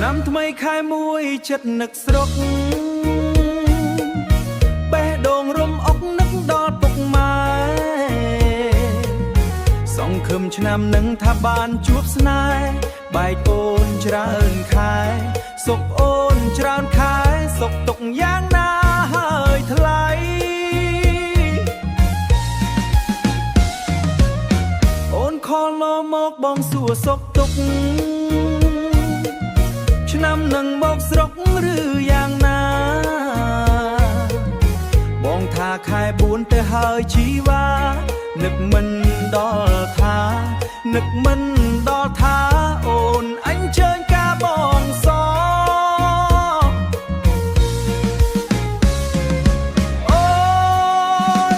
nămថ្មីខែមួយចិត្តនឹកស្រុកបេះដូងរំអុកនឹកដល់ពុកម៉ែសង្ឃឹមឆ្នាំនឹងថាបានជួបស្នេហ៍បែកអូនច្រើនខែសុខអូនច្រើនខែសុខទុកយ៉ាងណាហើយថ្លៃអូនខលមកបងសួរសុខទុកឆ្នាំនឹងមកស្រុកឬយ៉ាងណាបងថាខែ4ទៅហើយជីវ៉ានឹកមិនដល់ថានឹកមិនដល់ថាអូនអញ្ជើញការបងសអូ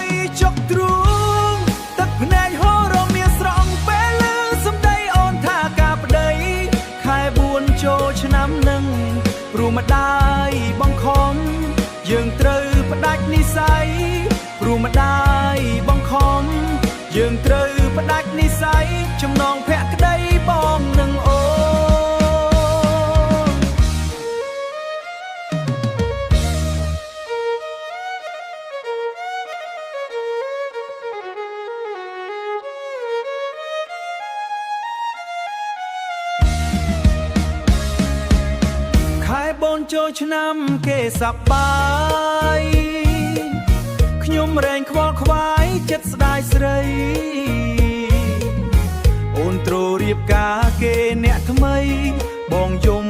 យចុកទ្រូងទឹកភ្នែកហូររមៀលស្រង់ពេលឮសំដីអូនថាការប្តីខែ4ចូលឆ្នាំនឹងព្រោះម្ដាយបងខំយើងត្រូវផ្ដាច់និស័យព្រោះម្ដាយបងខំយើងត្រូវផ្ដាច់និស័យចំណងភក្តីបងនឹងអូនខែបូនចូលឆ្នាំគេសប្បាយខ្ញុំរែងខ្វល់ខ្វាយចិត្តស្ដាយស្រីអូនទ្ររៀបការគេអ្នកថ្មីបងយំ